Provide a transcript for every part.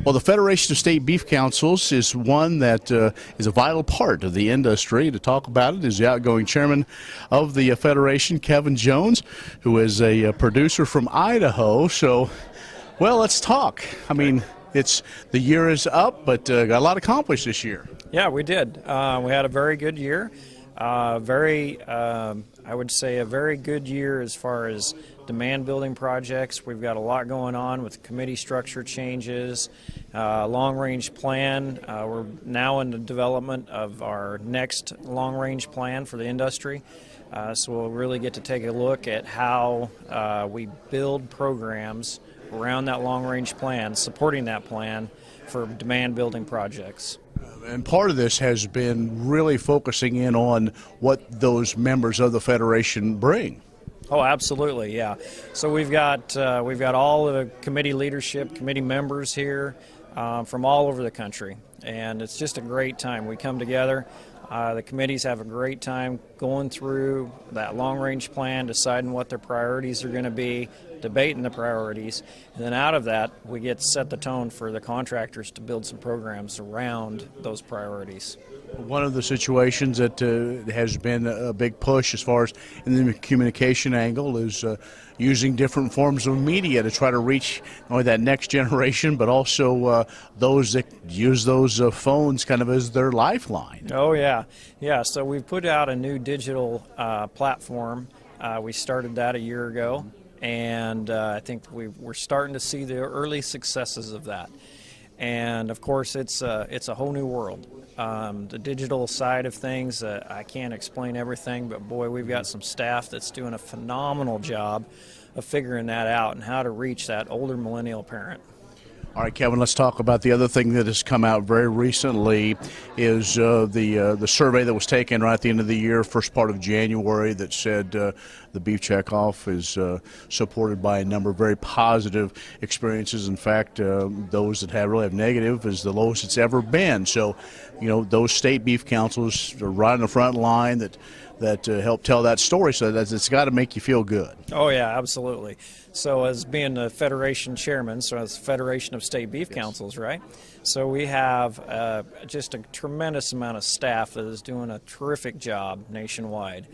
Well, the Federation of State Beef Councils is one that is a vital part of the industry. To talk about it is the outgoing chairman of the Federation, Cevan Jones, who is a producer from Idaho. So, well, let's talk. I mean, the year is up, but got a lot accomplished this year. Yeah, we did. We had a very good year. I would say a very good year as far as demand building projects. We've got a lot going on with committee structure changes, long range plan. We're now in the development of our next long range plan for the industry. So we'll really get to take a look at how we build programs around that long range plan, supporting that plan for demand building projects. And part of this has been really focusing in on what those members of the Federation bring. Oh, absolutely, yeah. So we've got all the committee leadership, committee members here from all over the country, and it's just a great time. We come together. The committees have a great time going through that long-range plan, deciding what their priorities are going to be, debating the priorities, and then out of that, we get to set the tone for the contractors to build some programs around those priorities. One of the situations that has been a big push as far as in the communication angle is using different forms of media to try to reach not only that next generation, but also those that use those phones kind of as their lifeline. Oh, yeah. Yeah, so we've put out a new digital platform. We started that a year ago, and I think we're starting to see the early successes of that. And of course, it's a whole new world. The digital side of things, I can't explain everything, but boy, we've got some staff that's doing a phenomenal job of figuring that out and how to reach that older millennial parent. All right, Kevin, let's talk about the other thing that has come out very recently is the survey that was taken right at the end of the year, first part of January, that said the beef checkoff is supported by a number of very positive experiences. In fact, those that really have negative is the lowest it's ever been. So, you know, those state beef councils are right on the front line that help tell that story, so it's got to make you feel good. Oh, yeah, absolutely. So as being the Federation chairman, so as Federation of State Beef Councils, right? So we have just a tremendous amount of staff that is doing a terrific job nationwide.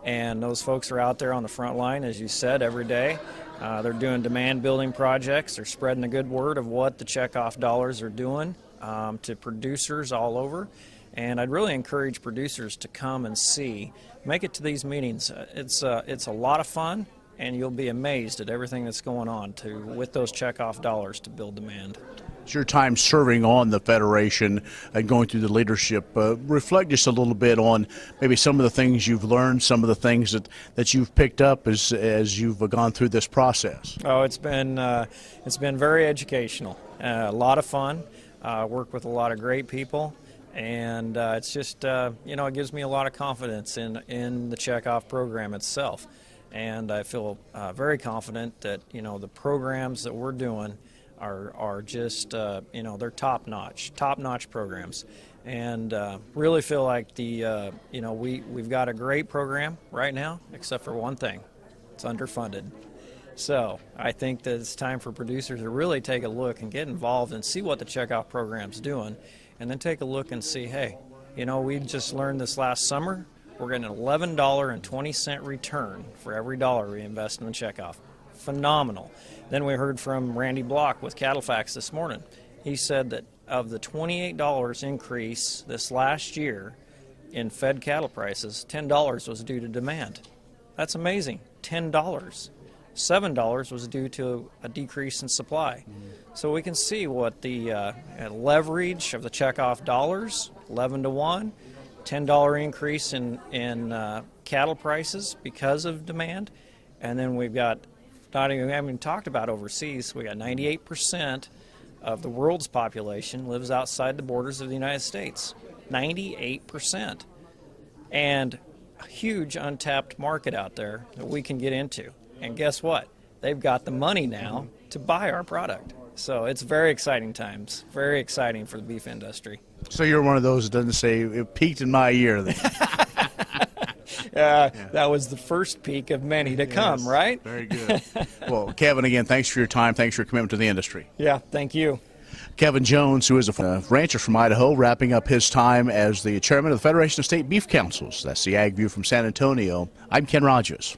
And those folks are out there on the front line, as you said, every day. They're doing demand building projects. They're spreading the good word of what the checkoff dollars are doing to producers all over. And I'd really encourage producers to come and see. Make it to these meetings. It's a lot of fun, and you'll be amazed at everything that's going on with those checkoff dollars to build demand. It's your time serving on the Federation and going through the leadership. Reflect just a little bit on maybe some of the things you've learned, some of the things that you've picked up as you've gone through this process. Oh, it's been very educational. A lot of fun. Work with a lot of great people. And it's just, it gives me a lot of confidence in the checkoff program itself. And I feel very confident that, the programs that we're doing are just, they're top-notch programs. And really feel like we've got a great program right now, except for one thing. It's underfunded. So I think that it's time for producers to really take a look and get involved and see what the checkoff program's doing. And then take a look and see, hey, we just learned this last summer, we're getting an $11.20 return for every dollar we invest in the checkoff. Phenomenal. Then we heard from Randy Block with CattleFax this morning. He said that of the $28 increase this last year in fed cattle prices, $10 was due to demand. That's amazing, $10. $7 was due to a decrease in supply. So we can see what the leverage of the checkoff dollars, 11 to 1, $10 increase in cattle prices because of demand. And then we've got, we haven't even talked about overseas, we got 98% of the world's population lives outside the borders of the United States. 98%. And a huge untapped market out there that we can get into. And guess what? They've got the money now to buy our product. So it's very exciting times. Very exciting for the beef industry. So you're one of those that doesn't say it peaked in my year then. That was the first peak of many to come, right? Very good. Well, Kevin, again, thanks for your time. Thanks for your commitment to the industry. Yeah, thank you. Kevin Jones, who is a rancher from Idaho, wrapping up his time as the chairman of the Federation of State Beef Councils. That's the Ag View from San Antonio. I'm Ken Rogers.